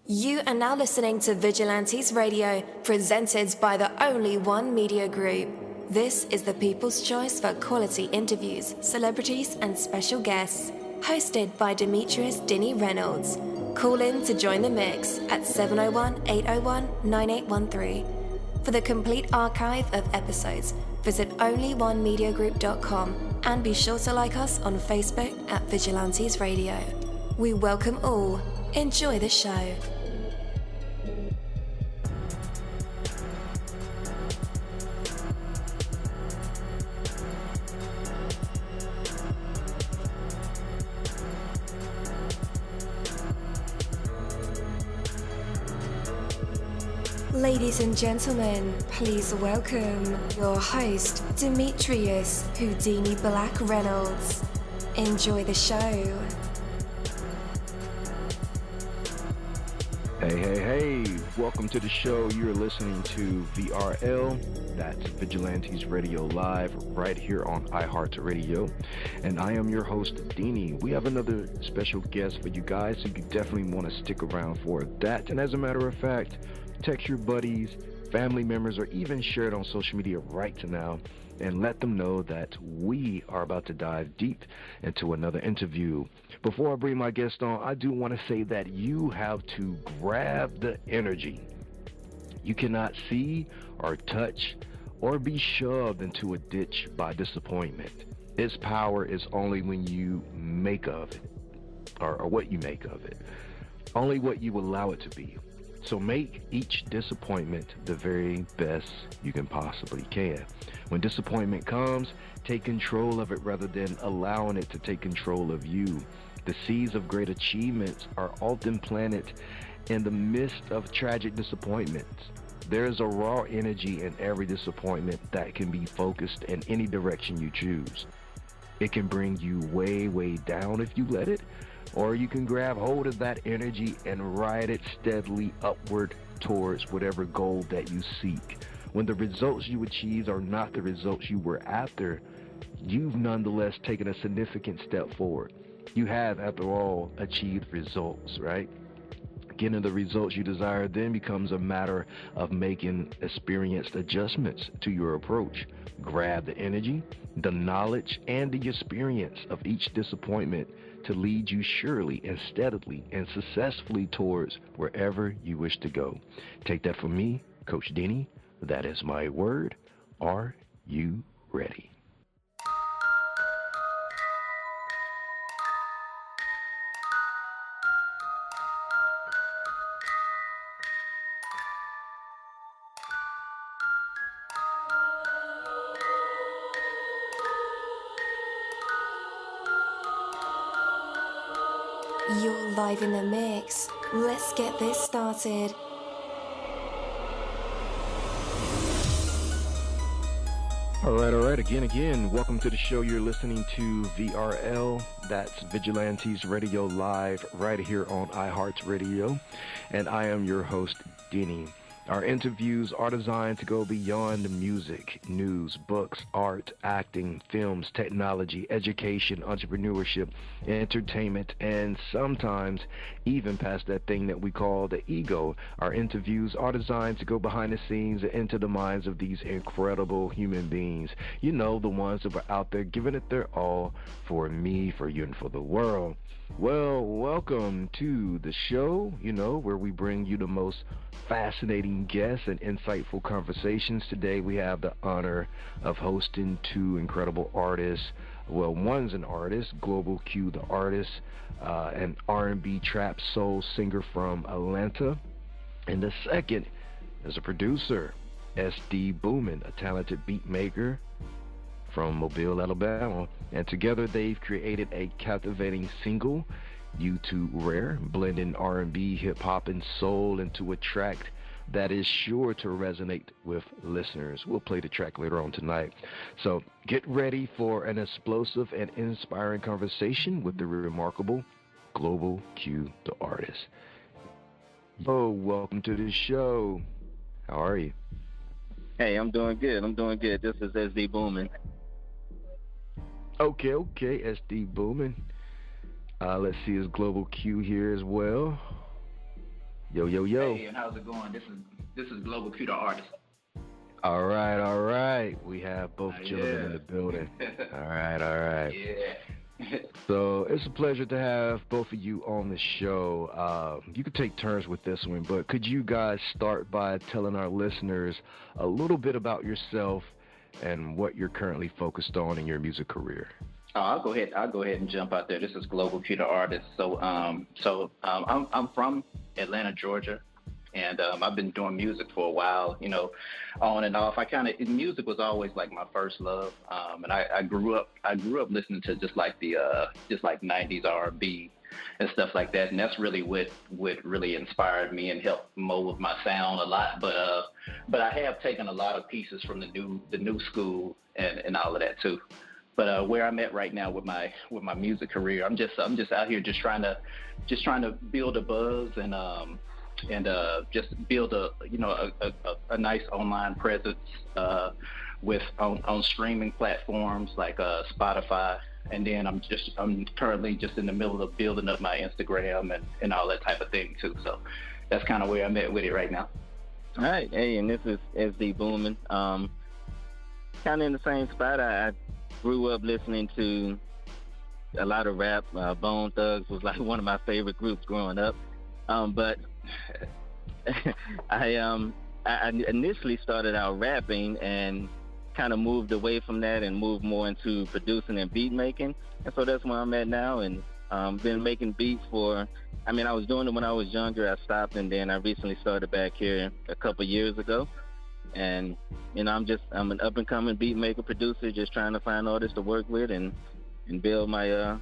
You are now listening to Vigilantes Radio, presented by the Only One Media Group. This is the people's choice for quality interviews, celebrities, and special guests. Hosted by Demetrius Dinny Reynolds. Call in to join the mix at 701-801-9813. For the complete archive of episodes, visit onlyonemediagroup.com and be sure to like us on Facebook at Vigilantes Radio. We welcome all. Enjoy the show. Ladies and gentlemen, please welcome your host, Demetrius Houdini Black Reynolds. Enjoy the show. Hey, welcome to the show. You're listening to VRL, that's Vigilantes Radio Live, right here on iHeartRadio, and I am your host, Deanie. We have another special guest for you guys, so you definitely want to stick around for that, and as a matter of fact, text your buddies, family members, or even share it on social media right now and let them know that we are about to dive deep into another interview. Before I bring my guest on, I do want to say that you have to grab the energy. You cannot see or touch or be shoved into a ditch by disappointment. Its power is only when you make of it, or what you make of it, only what you allow it to be. So make each disappointment the very best you can possibly can. When disappointment comes, take control of it rather than allowing it to take control of you. The seeds of great achievements are often planted in the midst of tragic disappointments. There is a raw energy in every disappointment that can be focused in any direction you choose. It can bring you way, way down if you let it, or you can grab hold of that energy and ride it steadily upward towards whatever goal that you seek. When the results you achieve are not the results you were after, you've nonetheless taken a significant step forward. You have, after all, achieved results, right? Getting the results you desire then becomes a matter of making experienced adjustments to your approach. Grab the energy, the knowledge, and the experience of each disappointment to lead you surely and steadily and successfully towards wherever you wish to go. Take that from me, Coach Denny. That is my word. Are you ready? You're live in the mix. Let's get this started. All right. Again. Welcome to the show. You're listening to VRL. That's Vigilantes Radio Live right here on iHeartRadio. And I am your host, Denny. Our interviews are designed to go beyond the music, news, books, art, acting, films, technology, education, entrepreneurship, entertainment, and sometimes even past that thing that we call the ego. Our interviews are designed to go behind the scenes and into the minds of these incredible human beings. You know, the ones that were out there giving it their all for me, for you, and for the world. Well, welcome to the show, where we bring you the most fascinating guests and insightful conversations. Today we have the honor of hosting two incredible artists. Well, one's an artist, Global Q the artist, an R&B trap soul singer from Atlanta. And the second is a producer, SDBoomin, a talented beat maker from Mobile, Alabama. And together they've created a captivating single, You Too Rare, blending R&B, hip-hop, and soul into a track that is sure to resonate with listeners. We'll play the track later on tonight. So get ready for an explosive and inspiring conversation with the remarkable Global Q the artist. Oh, welcome to the show. How are you? Hey, I'm doing good. This is SDBoomin. Okay, SDBoomin. Let's see his Global Q here as well. Yo, yo, yo. Hey, and how's it going? This is Globalqtheartist. All right, all right. We have both gentlemen in the building. All right. Yeah. So it's a pleasure to have both of you on the show. You could take turns with this one, but could you guys start by telling our listeners a little bit about yourself and what you're currently focused on in your music career? I'll go ahead and jump out there. This is Globalqtheartist. So I'm from Atlanta, Georgia. And I've been doing music for a while, on and off. Music was always like my first love. And I grew up listening to just like 90s R&B and stuff like that. And that's really what really inspired me and helped mold my sound a lot. But I have taken a lot of pieces from the new school and all of that too. But where I'm at right now with my music career, I'm just out here just trying to build a buzz and just build a nice online presence on streaming platforms like Spotify, and then I'm currently just in the middle of building up my Instagram and all that type of thing too. So that's kind of where I'm at with it right now. All right, hey, and this is SDBoomin. Kind of in the same spot. I grew up listening to a lot of rap. Bone Thugs was like one of my favorite groups growing up. But I initially started out rapping and kind of moved away from that and moved more into producing and beat making. And so that's where I'm at now. And been making beats I was doing it when I was younger. I stopped, and then I recently started back here a couple years ago. And, I'm an up and coming beat maker, producer, just trying to find artists to work with and build my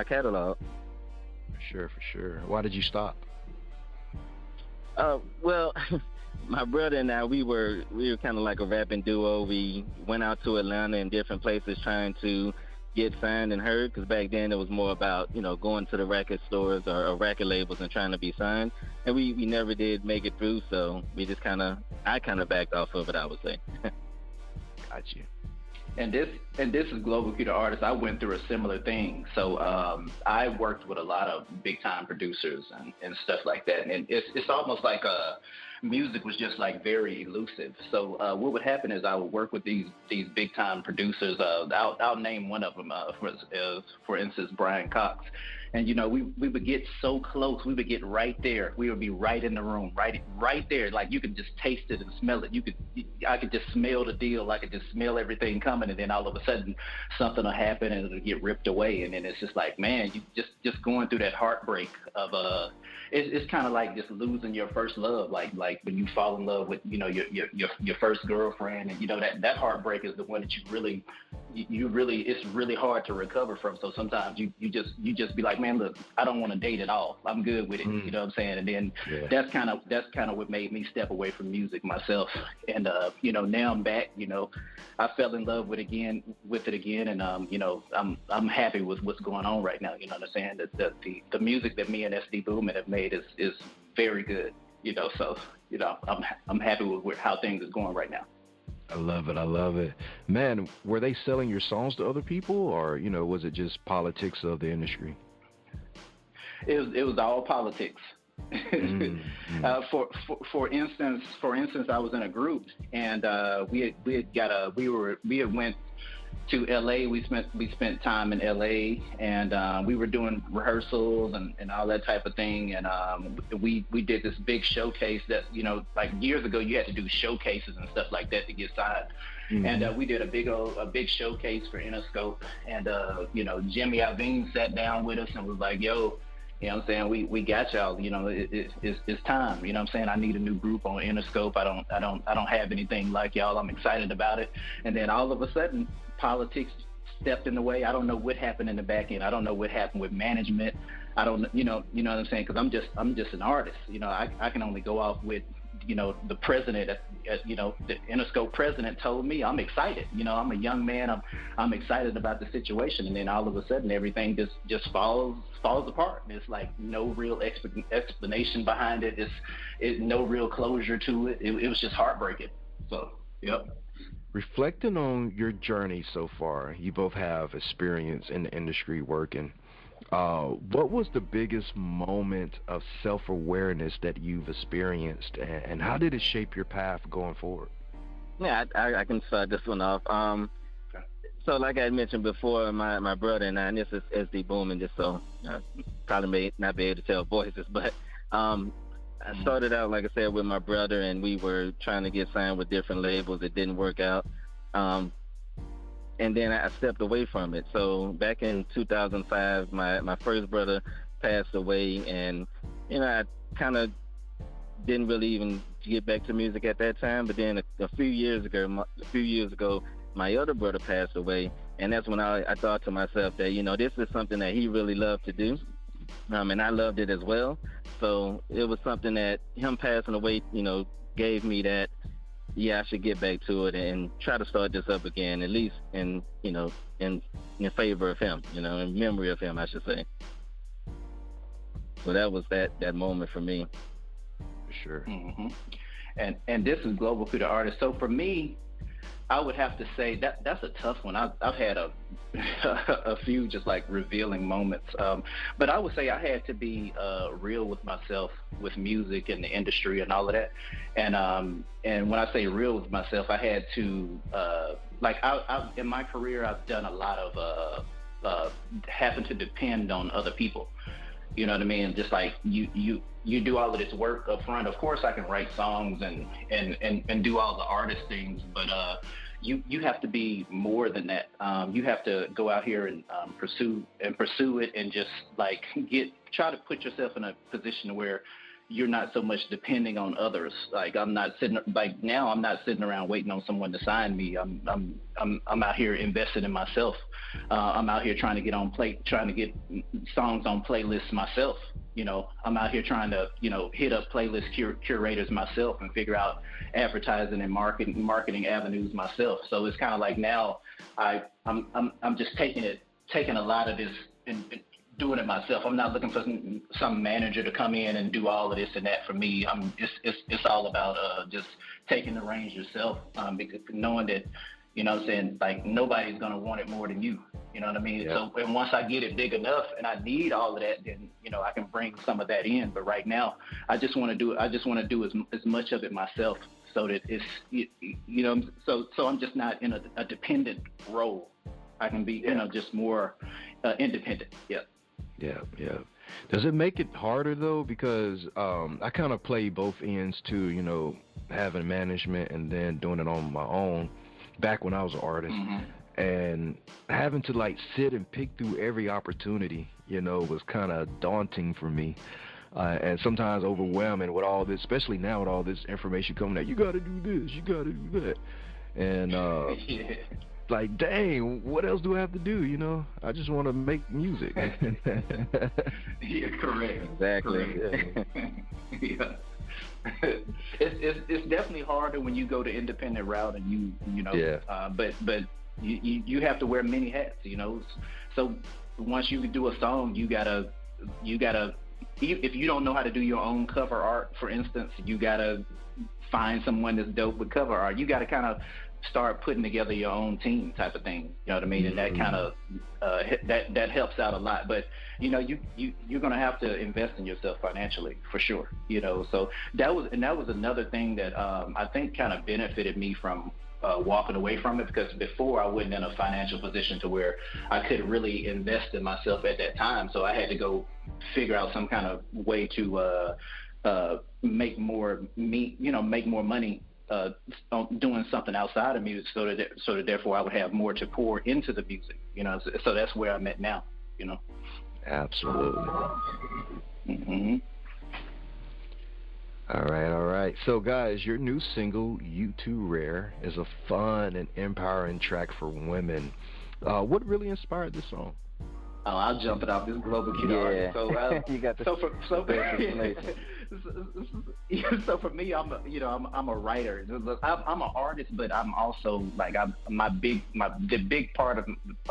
catalog. For sure. Why did you stop? Well, my brother and I, we were kind of like a rapping duo. We went out to Atlanta and different places trying to get signed and heard, because back then it was more about, going to the record stores or record labels and trying to be signed. And we never did make it through, so I kind of backed off of it, I would say. Got you. And this is Globalqtheartist. I went through a similar thing. So I worked with a lot of big time producers and stuff like that. And it's almost like music was just like very elusive. So what would happen is I would work with these big time producers. I'll name one of them, for instance, Brian Cox. And we would get so close. We would get right there. We would be right in the room, right there. Like you could just taste it and smell it. I could just smell the deal. I could just smell everything coming. And then all of a sudden, something will happen and it'll get ripped away. And then it's just like, man, you just going through that heartbreak of It's kind of like just losing your first love, like when you fall in love with your first girlfriend, and that heartbreak is the one that it's really hard to recover from. So sometimes you just be like, man, look, I don't want to date at all. I'm good with it. You know what I'm saying? And then that's kind of what made me step away from music myself. And now I'm back. I fell in love with it again, and I'm happy with what's going on right now. You know what I'm saying? The music that me and SDBoomin have made is very good. So I'm happy with how things is going right now. I love it. Man, were they selling your songs to other people, or was it just politics of the industry? It was all politics. For instance, I was in a group, and we had went to LA. We spent time in LA, and we were doing rehearsals and all that type of thing. And we did this big showcase that like years ago you had to do showcases and stuff like that to get signed. And we did a big showcase for Interscope, and Jimmy Iovine sat down with us and was like, yo, you know what I'm saying? We got y'all. It's time. You know what I'm saying? I need a new group on Interscope. I don't have anything like y'all. I'm excited about it. And then all of a sudden, politics stepped in the way. I don't know what happened in the back end. I don't know what happened with management. I don't, you know what I'm saying? Because I'm just an artist. I can only go off with the president. The Interscope president told me I'm excited. I'm a young man. I'm excited about the situation. And then all of a sudden, everything just falls apart. It's like no real explanation behind it. It's no real closure to it. It was just heartbreaking. So, yep. Reflecting on your journey so far, you both have experience in the industry working. What was the biggest moment of self-awareness that you've experienced, and how did it shape your path going forward? Yeah, I can start this one off. So like I mentioned before, my brother and I, and this is SDBoomin, just so probably may not be able to tell voices, but I started out, like I said, with my brother, and we were trying to get signed with different labels. It didn't work out. And then I stepped away from it. So back in 2005, my first brother passed away, and I kind of didn't really even get back to music at that time. But then a few years ago, my other brother passed away, and that's when I thought to myself that this is something that he really loved to do, and I loved it as well. So it was something that him passing away, gave me that. Yeah, I should get back to it and try to start this up again, at least in favor of him, in memory of him, I should say. So that was that moment for me. For sure. Mm-hmm. And this is Global the Artist. So for me, I would have to say that's a tough one. I've had a few just like revealing moments, but I would say I had to be real with myself, with music and the industry and all of that. And when I say real with myself, I had to I in my career I've done a lot of having to depend on other people. You know what I mean? Just like you do all of this work up front. Of course, I can write songs and do all the artist things, but you have to be more than that. You have to go out here and pursue it, and just like try to put yourself in a position where you're not so much depending on others. Like I'm not sitting around waiting on someone to sign me. I'm out here investing in myself. I'm out here trying to get songs on playlists myself. I'm out here trying to hit up playlist curators myself and figure out advertising and marketing avenues myself. So it's kind of like now I'm just taking a lot of this and doing it myself. I'm not looking for some manager to come in and do all of this and that for me. It's all about just taking the reins yourself, because knowing that, like nobody's gonna want it more than you. You know what I mean? Yeah. So, and once I get it big enough and I need all of that, then I can bring some of that in. But right now, I just want to do as much of it myself, so that it's so I'm just not in a dependent role. I can be just more independent. Yeah. Yeah. Does it make it harder though? Because I kind of play both ends too, having management and then doing it on my own back when I was an artist. Mm-hmm. And having to like sit and pick through every opportunity, was kind of daunting for me. And sometimes overwhelming with all this, especially now with all this information coming out. You got to do this, you got to do that. And yeah. Like, dang, what else do I have to do? I just want to make music. Yeah, correct. Exactly. Correct. Yeah. It's definitely harder when you go the independent route, and but you have to wear many hats, So once you do a song, you gotta if you don't know how to do your own cover art, for instance, you gotta find someone that's dope with cover art. You gotta kind of start putting together your own team type of thing. You know what I mean? And that kind of that helps out a lot. But you're gonna have to invest in yourself financially for sure. So that was another thing that I think kind of benefited me from walking away from it, because before I wasn't in a financial position to where I could really invest in myself at that time. So I had to go figure out some kind of way to make more money doing something outside of music, so that therefore I would have more to pour into the music. So that's where I'm at now. Absolutely. Mm-hmm. All right. So, guys, your new single, You Too Rare, is a fun and empowering track for women. What really inspired this song? Oh, I'll jump it off. This Global Artist. So, you got the so for me, I'm a writer. I'm an artist, but I'm also like a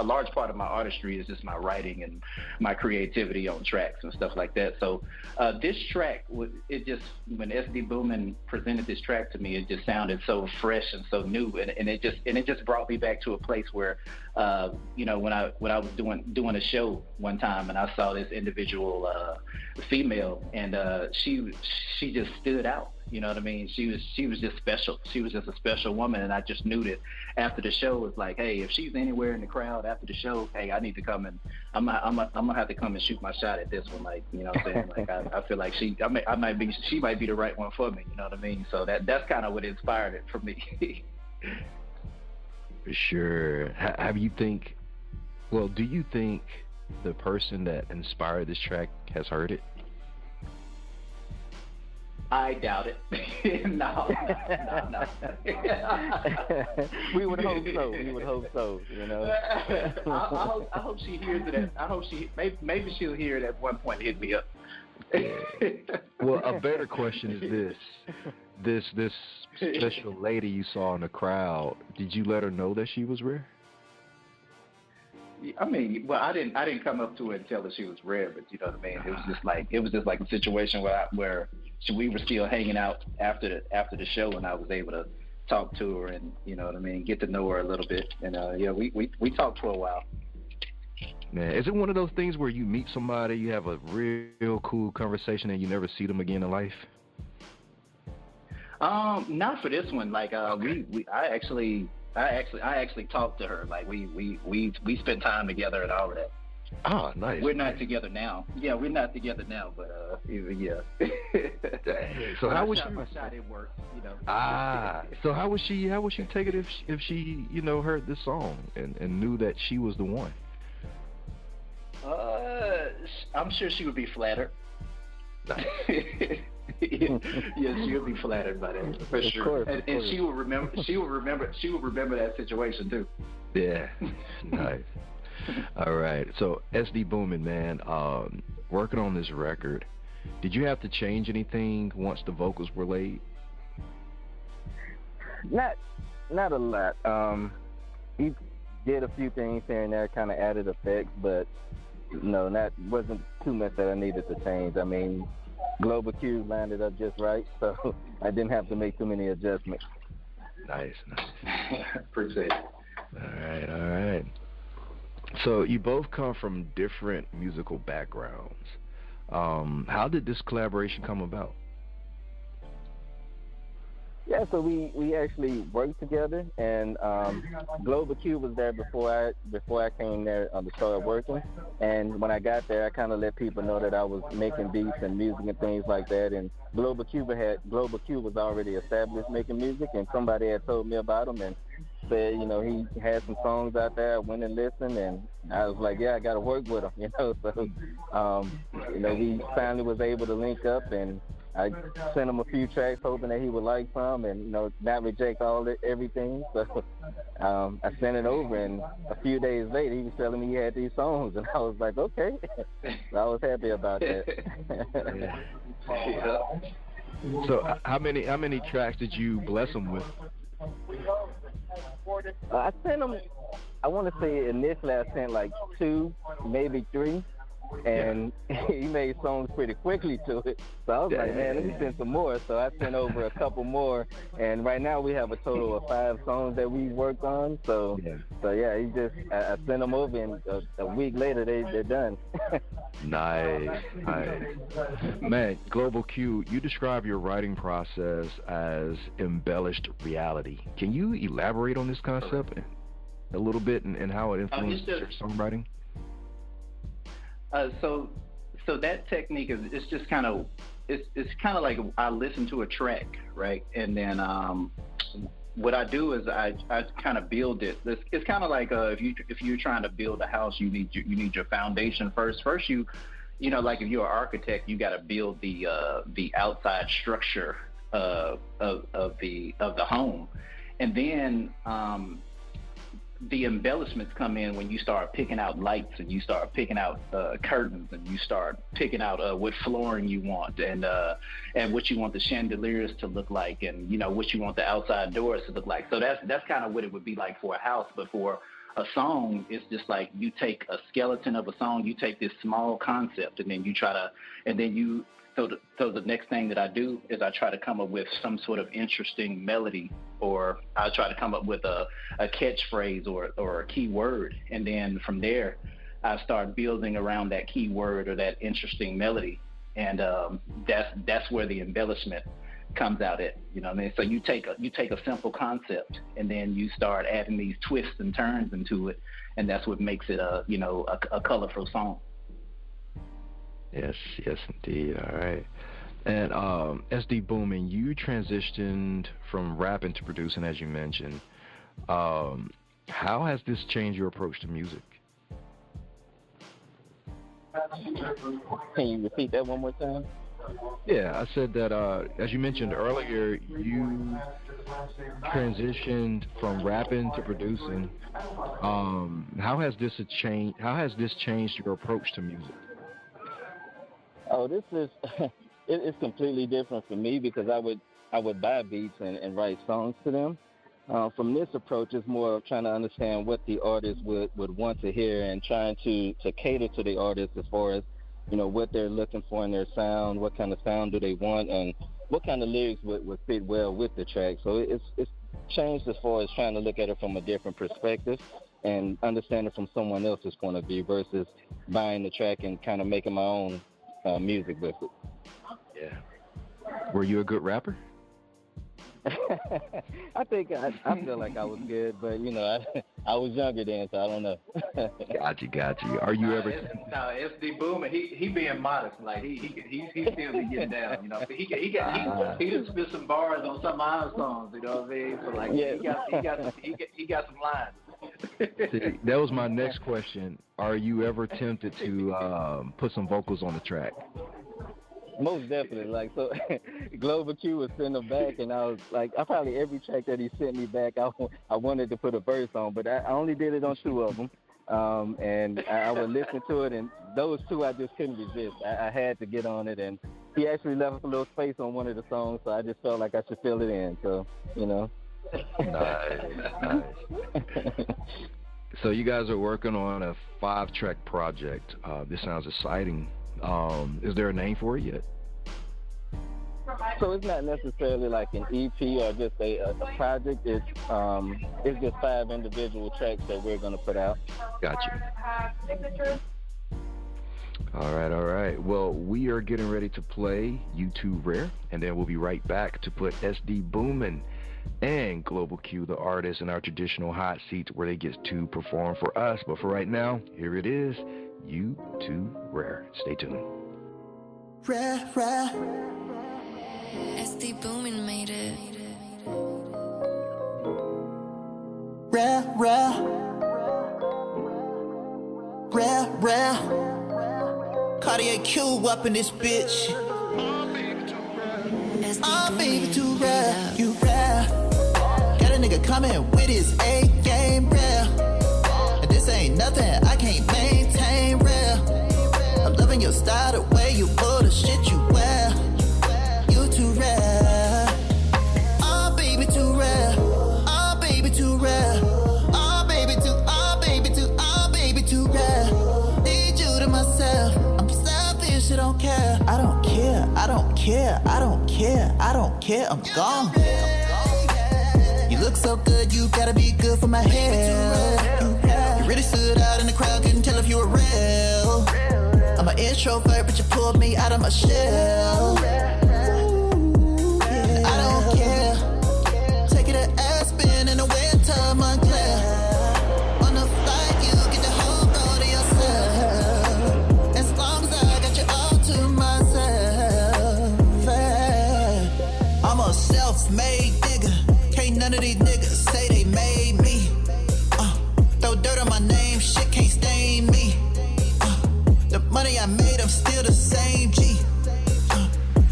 large part of my artistry is just my writing and my creativity on tracks and stuff like that. So this track, when SDBoomin presented this track to me, it just sounded so fresh and so new, and it just brought me back to a place where, when I was doing a show one time and I saw this individual female, and she just stood out. You know what I mean? She was just special. She was just a special woman, and I just knew that after the show, it was like, hey, if she's anywhere in the crowd after the show, hey, I need to come, and I'm gonna have to come and shoot my shot at this one. Like, you know what I'm saying? Like, I feel like she might be the right one for me. You know what I mean? So that's kind of what inspired it for me. For sure. Do you think the person that inspired this track has heard it? I doubt it. No. We would hope so. You know. I hope she hears it. I hope maybe she'll hear it at one point. Hit me up. Well, a better question is this special lady you saw in the crowd. Did you let her know that she was rare? I mean, well, I didn't come up to her and tell her she was rare, but you know what I mean. It was just like a situation where we were still hanging out after the show, and I was able to talk to her and, you know what I mean, get to know her a little bit, and we talked for a while. Man, is it one of those things where you meet somebody, you have a real cool conversation, and you never see them again in life? Not for this one. Like, okay. I actually talked to her. Like, we spent time together and all of that. Ah, nice. We're not together now. Yeah, we're not together now, but yeah. So how was she? My shot, it worked, you know. So how would she take it if she heard this song and knew that she was the one? I'm sure she would be flattered. Yeah, she would be flattered by that for sure. Of course. She will remember. She will remember that situation too. Yeah, nice. All right. So SDBoomin, man, working on this record, did you have to change anything once the vocals were laid? Not a lot. He did a few things here and there, kind of added effects, but no, that wasn't too much that I needed to change. I mean, Global Q lined it up just right, so I didn't have to make too many adjustments. Nice. Appreciate it. All right. So you both come from different musical backgrounds. How did this collaboration come about? Yeah, so we actually worked together, and Global Q was there before I came there to start working. And when I got there, I kind of let people know that I was making beats and music and things like that. And Global Q was already established making music, and somebody had told me about him and said, he had some songs out there. I went and listened, and I was like, yeah, I got to work with him, So, we finally was able to link up, and I sent him a few tracks hoping that he would like some and, not reject everything. So I sent it over, and a few days later he was telling me he had these songs, and I was like, okay. So I was happy about that. Yeah. So how many tracks did you bless him with? I sent him, I want to say initially I sent like 2, maybe 3. And he made songs pretty quickly to it. So I was like, man, let me send some more. So I sent over a couple more. And right now we have a total of 5 songs that we worked on. So I sent them over, and a week later they're done. Nice. Man, Global Q, you describe your writing process as embellished reality. Can you elaborate on this concept a little bit and how it influences your songwriting? So that technique is just kind of it's kind of like I listen to a track, right, and then what I do is I kind of build it. It's kind of like if you're trying to build a house, you need your foundation first. First, like if you're an architect, you got to build the outside structure of the home, and then the embellishments come in when you start picking out lights and you start picking out curtains and you start picking out what flooring you want and what you want the chandeliers to look like and, you know, what you want the outside doors to look like. So that's kind of what it would be like for a house. But for a song, it's just like you take a skeleton of a song, you take this small concept, and then you try to, and then you, so the next thing that I do is I try to come up with some sort of interesting melody, or I try to come up with a catchphrase or a key word, and then from there I start building around that key word or that interesting melody, and that's where the embellishment comes out at, you know what I mean? So you take a simple concept and then you start adding these twists and turns into it, and that's what makes it a colorful song. Yes, indeed. All right. And SDBoomin, you transitioned from rapping to producing, as you mentioned. How has this changed your approach to music? Can you repeat that one more time? Yeah, I said that, as you mentioned earlier, you transitioned from rapping to producing. How has this changed your approach to music? Oh, this is it's completely different for me because I would buy beats and write songs to them. From this approach, it's more of trying to understand what the artist would want to hear and trying to cater to the artist as far as, you know, what they're looking for in their sound, what kind of sound do they want, and what kind of lyrics would fit well with the track. So it's changed as far as trying to look at it from a different perspective and understand it from someone else's point of view versus buying the track and kind of making my own music with it. Yeah. Were you a good rapper? I think I feel like I was good, but you know, I was younger then, so I don't know. Got you. Are you ever? No, SDBoomin, he being modest, like he still be getting down, you know. He just spit some bars on some of our songs, you know what I mean? So like, yeah. he got some lines. See, that was my next question. Are you ever tempted to put some vocals on the track? Most definitely. Like, so Global Q was sitting in the back, and I was like, probably every track that he sent me back, I wanted to put a verse on, but I only did it on 2 of them. And I would listen to it, and those 2 I just couldn't resist. I had to get on it, and he actually left us a little space on one of the songs, so I just felt like I should fill it in. So, you know. Nice. So you guys are working on a 5-track project. This sounds exciting. Is there a name for it yet? So it's not necessarily like an EP or just a project. It's just 5 individual tracks that we're going to put out. Gotcha. All right. Well, we are getting ready to play U2 Rare, and then we'll be right back to put SDBoomin and Global Q, the artist, in our traditional hot seats where they get to perform for us. But for right now, here it is, U2 Rare. Stay tuned. Rare. SDBoomin made it. Rare. Cartier Q up in this bitch. Oh, baby, too rare. You rare. Got a nigga coming with his A-game rare. And this ain't nothing I can't maintain rare. I'm loving your style, the way you pull the shit you wear. You too rare. Oh, baby, too rare. Oh, baby, too rare. Oh, baby, too rare. Need you to myself. I'm selfish, I don't care. I don't care. I'm gone. You look so good, you gotta be good for my hair. You really stood out in the crowd, couldn't tell if you were real. I'm an introvert, but you pulled me out of my shell. I don't care. Take it to Aspen in the winter, Montclair. On the flight, you get the whole road to yourself. As long as I got you all to myself. I'm a self-made nigga. Can't none of these niggas say they made me. Throw dirt on my name, shit can't stain me. The money I made, I'm still the same G.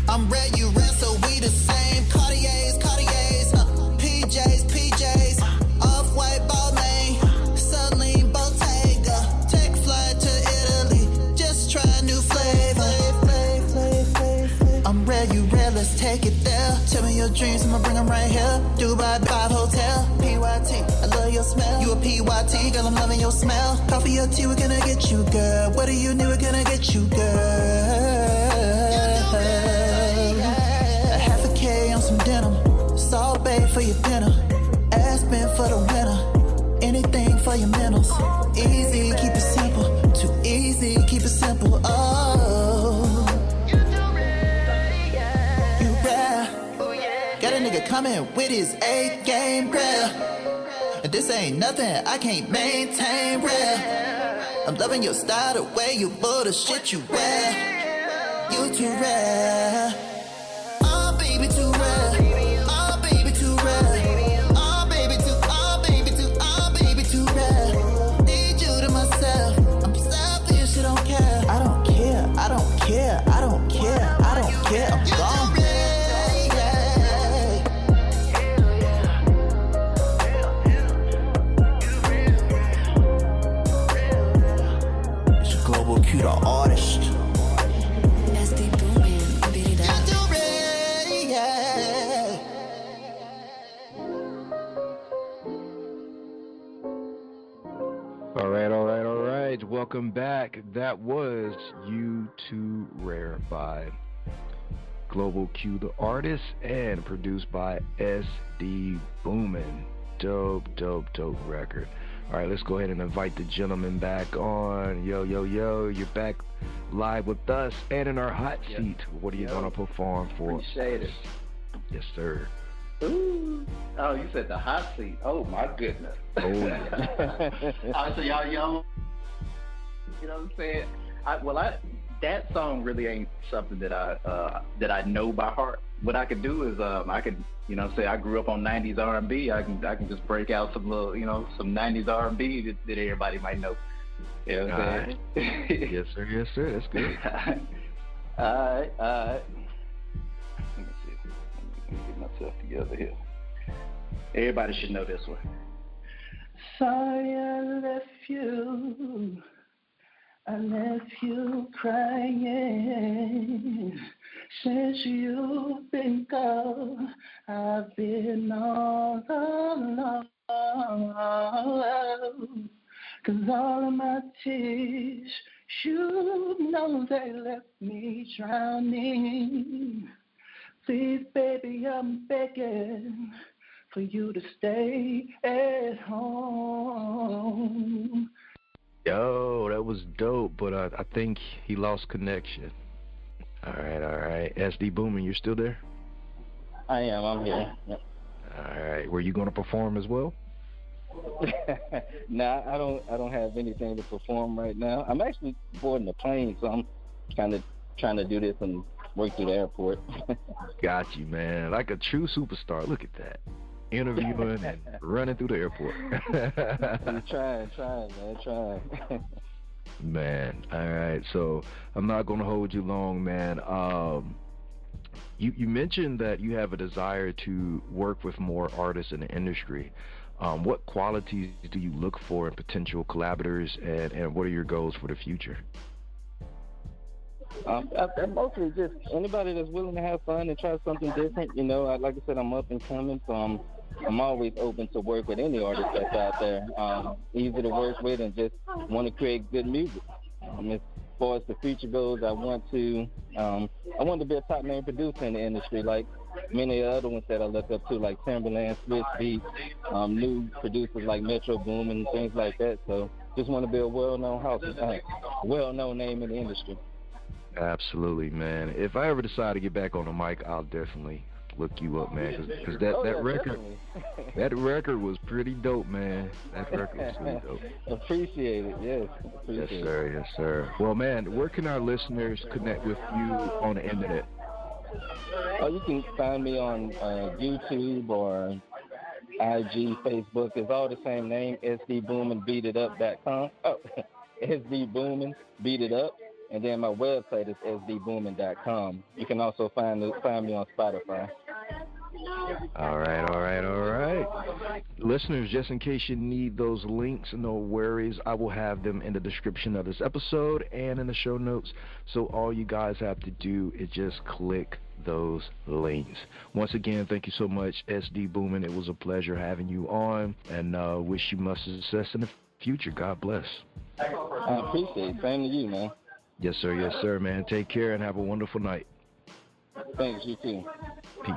I'm red, you red, so we the same. Cartiers, PJs, off-white ball main. there. Tell me your dreams, I'ma bring them right here. Dubai 5 Hotel, PYT, I love your smell. You a PYT, girl, I'm loving your smell. Coffee or tea, we're gonna get you, girl. What do you need, we're gonna get you, girl. A half a K on some denim. Salt Bay for your dinner. Aspen for the winter. Anything for your mentals. Easy, keep it simple. Too easy, keep it simple. Oh, you rare. Got a nigga coming with his A game, rare. And this ain't nothing I can't maintain, rare. I'm loving your style, the way you pull the shit you wear. You too rare. Oh, baby, too rare. Oh, baby, too rare. Oh, baby, too, oh, baby, too, oh, baby, too rare. Need you to myself. I'm selfish, I don't care. I don't care, I don't care, I don't care, I don't care. I'm gone. It's a global cuter artist. SDBoomin, beat it up. All right. Welcome back. That was You Too Rare by Global Q the Artist and produced by SDBoomin. Dope record. All right, let's go ahead and invite the gentleman back on. Yo, you're back live with us and in our hot seat. What are you going to perform for? Appreciate it. Yes, sir. Ooh. Oh, you said the hot seat. Oh, my goodness. Oh, yeah. So y'all, you know what I'm saying? That song really ain't something that I know by heart. What I could do is I could, say I grew up on 90s R&B. I can just break out some little, some 90s R&B that everybody might know. You know what I'm saying? Yes, sir. That's good. All right. Let me see. Let me get myself together here. Everybody should know this one. Sorry I left you crying. Since you've been gone, I've been all alone. 'Cause all of my tears, you know they left me drowning. Please, baby, I'm begging for you to stay at home. Yo, that was dope, but I think he lost connection. All right. SDBoomin, you're still there? I am. I'm here. Yep. All right. Were you going to perform as well? Nah, I don't have anything to perform right now. I'm actually boarding a plane, so I'm kind of trying to do this and work through the airport. Got you, man. Like a true superstar. Look at that. Interviewing and running through the airport. I'm trying, man. Man, all right. So I'm not going to hold you long, man. You mentioned that you have a desire to work with more artists in the industry. What qualities do you look for in potential collaborators, and what are your goals for the future? I mostly just anybody that's willing to have fun and try something different. Like I said, I'm up and coming, so I'm always open to work with any artist that's out there. Easy to work with and just want to create good music. As far as the future goes, I want to be a top name producer in the industry, like many other ones that I look up to, like Timberland, Swiss Beats, new producers like Metro Boomin and things like that. So just want to be a well-known name in the industry. Absolutely, man. If I ever decide to get back on the mic, I'll definitely look you up, man. Because that record was pretty dope, man. That record was pretty dope. Appreciate it, yes. Yes, sir. Well, man, where can our listeners connect with you on the internet? Oh, you can find me on YouTube or IG, Facebook. It's all the same name, SDBoominBeatItUp.com. Oh, SDBoominBeatItUp. And then my website is SDBoomin.com. You can also find me on Spotify. All right. Listeners, just in case you need those links, no worries. I will have them in the description of this episode and in the show notes. So all you guys have to do is just click those lanes. Once again, thank you so much, SDBoomin. It was a pleasure having you on, and wish you much success in the future. God bless. I appreciate it. Same to you, man. Yes, sir, man. Take care and have a wonderful night. Thanks, you too. Peace.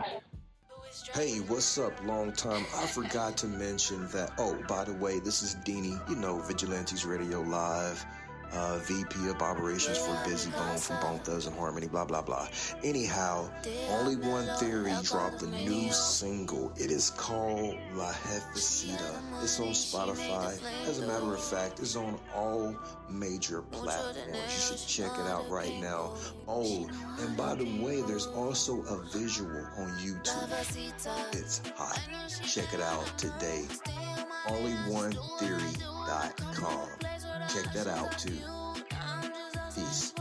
Hey, what's up, long time? I forgot to mention that, oh, by the way, this is Deanie, Vigilantes Radio Live, VP of Operations for Busy Bone from Bone Thugs and Harmony, blah, blah, blah. Anyhow, Only One Theory dropped a new single. It is called La Jefecita. It's on Spotify. As a matter of fact, it's on all major platforms. You should check it out right now. Oh, and by the way, there's also a visual on YouTube. It's hot. Check it out today. OnlyOneTheory.com. Check that out too. Peace.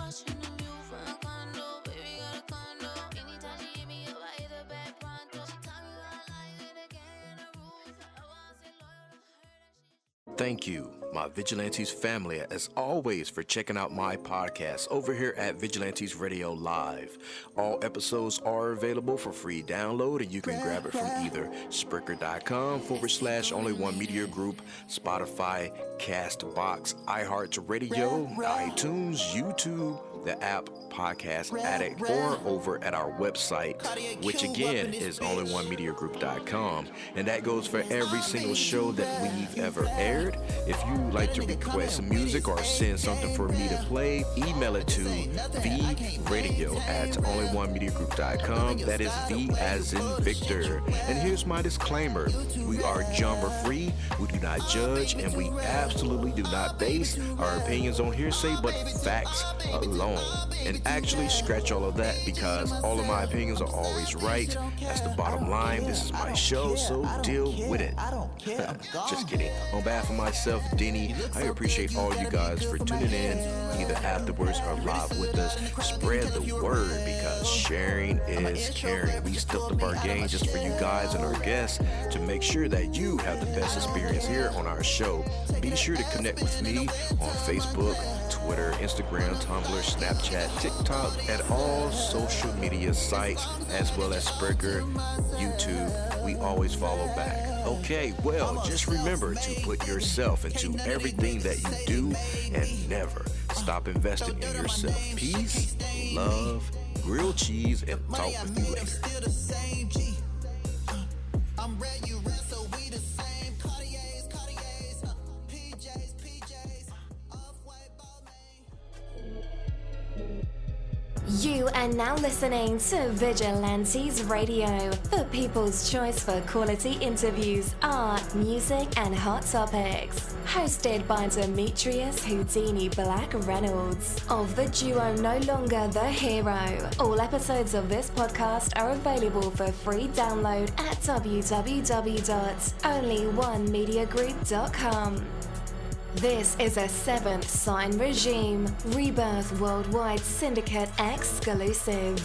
Thank you, my Vigilantes family, as always, for checking out my podcast over here at Vigilantes Radio Live. All episodes are available for free download, and you can grab it from either Spreaker.com/Only One Media Group, Spotify, Castbox, iHeartRadio, iTunes, YouTube, the app Podcast Addict, or over at our website, which again is onlyonemediagroup.com, and that goes for every single show that we've ever aired. If you like to request some music or send something for me to play, email it to vradio@onlyonemediagroup.com. That is V as in Victor. And here's my disclaimer: we are genre free, we do not judge, and we absolutely do not base our opinions on hearsay but facts alone. And actually, scratch all of that, because all of my opinions are always right. That's the bottom line. This is my show, so deal with it. Just kidding. On behalf of myself, Denny, I appreciate all you guys for tuning in, either afterwards or live with us. Spread the word, because sharing is caring. We stepped up our game just for you guys and our guests to make sure that you have the best experience here on our show. Be sure to connect with me on Facebook, Twitter, Instagram, Tumblr, Snapchat, TikTok, and all social media sites, as well as Spreaker, YouTube. We always follow back. Okay, well, just remember to put yourself into everything that you do and never stop investing in yourself. Peace, love, grilled cheese, and talk with you later. You are now listening to Vigilantes Radio, the people's choice for quality interviews, art, music, and hot topics. Hosted by Demetrius Houdini Black Reynolds of the duo No Longer the Hero. All episodes of this podcast are available for free download at www.onlyonemediagroup.com. This is a Seventh Sign Regime Rebirth Worldwide Syndicate exclusive.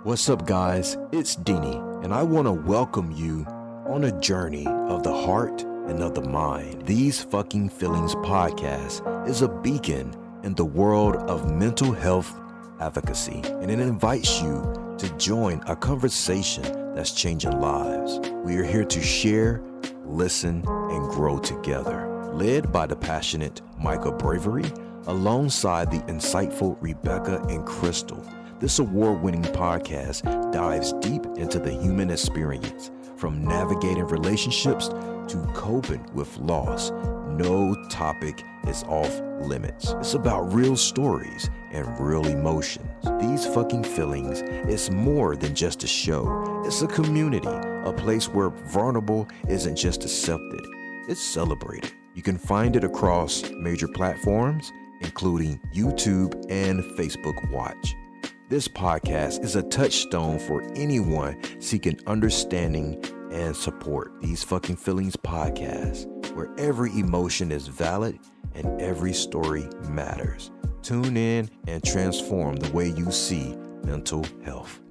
What's up, guys? It's Deanie, and I want to welcome you on a journey of the heart and of the mind. These Fucking Feelings podcast is a beacon in the world of mental health advocacy, and it invites you to join a conversation that's changing lives. We are here to share, listen, and grow together. Led by the passionate Michael Bravery, alongside the insightful Rebecca and Crystal. This award-winning podcast dives deep into the human experience, from navigating relationships to coping with loss. No topic is off limits. It's about real stories and real emotions. These Fucking Feelings is more than just a show. It's a community, a place where vulnerable isn't just accepted, it's celebrated. You can find it across major platforms, including YouTube and Facebook Watch. This podcast is a touchstone for anyone seeking understanding and support. These Fucking Feelings podcast, where every emotion is valid and every story matters. Tune in and transform the way you see mental health.